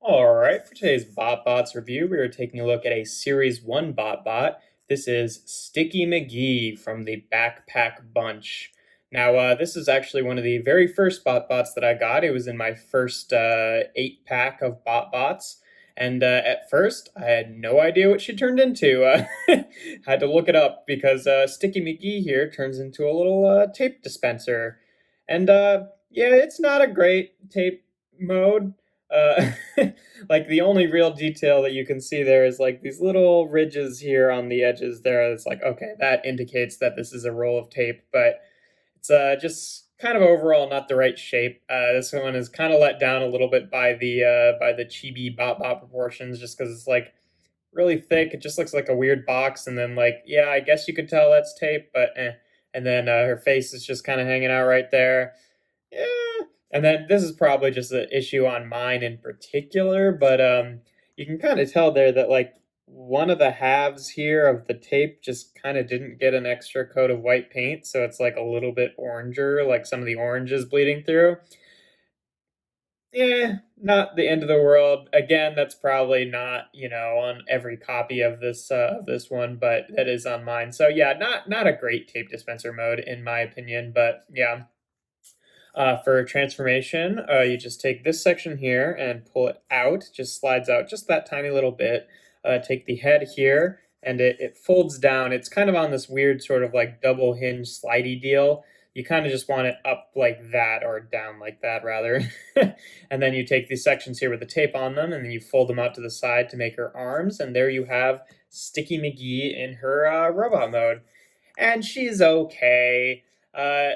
All right, for today's BotBots review, we are taking a look at a Series 1 BotBot. This is Sticky McGee from the Backpack Bunch. Now, this is actually one of the very first BotBots that I got. It was in my first 8-pack of BotBots. And at first, I had no idea what she turned into. Had to look it up because Sticky McGee here turns into a little tape dispenser. And yeah, it's not a great tape mode. Uh, like the only real detail that you can see there is like these little ridges here on the edges there. It's like, okay, that indicates that this is a roll of tape, but it's just kind of overall not the right shape. This one is kind of let down a little bit by the chibi bot proportions, just because it's like really thick. It just looks like a weird box, and then like, yeah, I guess you could tell that's tape, but eh. And then her face is just kind of hanging out right there. Yeah. And then this is probably just an issue on mine in particular, but you can kind of tell there that like one of the halves here of the tape just kind of didn't get an extra coat of white paint, so it's like a little bit oranger, like some of the orange is bleeding through. Yeah, not the end of the world. Again, that's probably not, on every copy of this one, but that is on mine. So yeah, not a great tape dispenser mode in my opinion, but yeah. For transformation, you just take this section here and pull it out. Just slides out just that tiny little bit. Take the head here, and it folds down. It's kind of on this weird sort of like double hinge slidey deal. You kind of just want it up like that, or down like that rather. And then you take these sections here with the tape on them, and then you fold them out to the side to make her arms. And there you have Sticky McGee in her robot mode. And she's okay. Uh,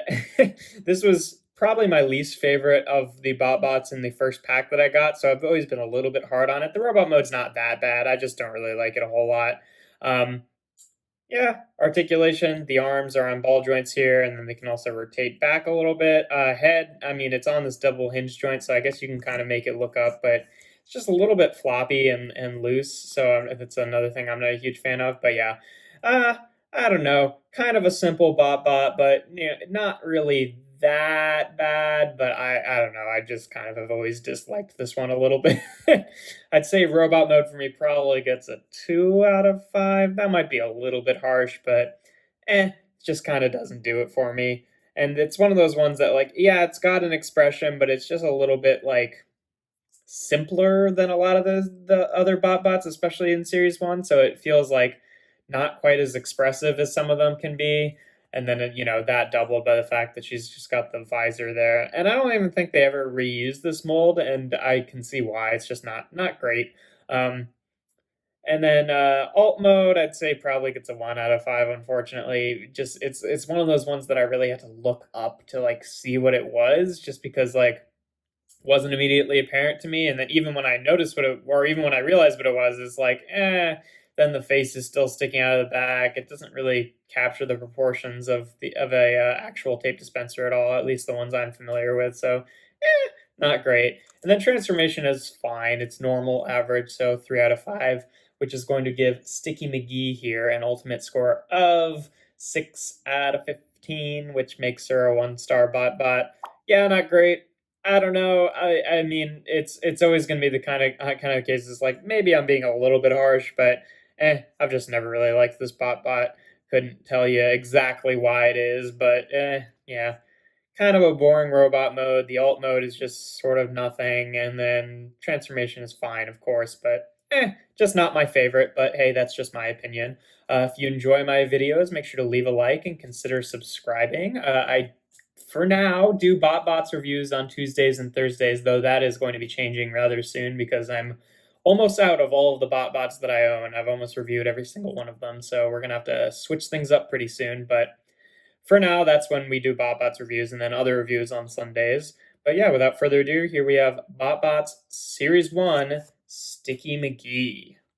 this was probably my least favorite of the BotBots in the first pack that I got, so I've always been a little bit hard on it. The robot mode's not that bad. I just don't really like it a whole lot. Um, yeah, articulation. The arms are on ball joints here, and then they can also rotate back a little bit. Head, I mean, it's on this double hinge joint, so I guess you can kind of make it look up, but it's just a little bit floppy and loose, so it's another thing I'm not a huge fan of. But yeah, uh, I don't know, kind of a simple BotBot, but not really that bad. But I don't know. I just kind of have always disliked this one a little bit. I'd say robot mode for me probably gets a 2 out of 5. That might be a little bit harsh, but it just kind of doesn't do it for me. And it's one of those ones that like, yeah, it's got an expression, but it's just a little bit like simpler than a lot of the other BotBots, especially in Series 1. So it feels like not quite as expressive as some of them can be. And then, that doubled by the fact that she's just got the visor there. And I don't even think they ever reused this mold, and I can see why. It's just not great. And then alt mode, I'd say probably gets a 1 out of 5. Unfortunately, just it's one of those ones that I really had to look up to like see what it was, just because like wasn't immediately apparent to me. And then even when I noticed what it, or even when I realized what it was, it's like, then the face is still sticking out of the back. It doesn't really capture the proportions of a actual tape dispenser at all, at least the ones I'm familiar with. So, not great. And then transformation is fine. It's normal average, so 3 out of 5, which is going to give Sticky McGee here an ultimate score of 6 out of 15, which makes her a 1-star BotBot. Yeah, not great. I don't know. I mean, it's always going to be the kind of cases like maybe I'm being a little bit harsh, but I've just never really liked this BotBot. Couldn't tell you exactly why it is, but yeah, kind of a boring robot mode. The alt mode is just sort of nothing, and then transformation is fine, of course, but just not my favorite. But hey, that's just my opinion. If you enjoy my videos, make sure to leave a like and consider subscribing. I for now, do BotBots reviews on Tuesdays and Thursdays, though that is going to be changing rather soon because I'm almost out of all of the BotBots that I own. I've almost reviewed every single one of them, so we're going to have to switch things up pretty soon. But for now, that's when we do BotBots reviews, and then other reviews on Sundays. But yeah, without further ado, here we have BotBots Series 1 Sticky McGee.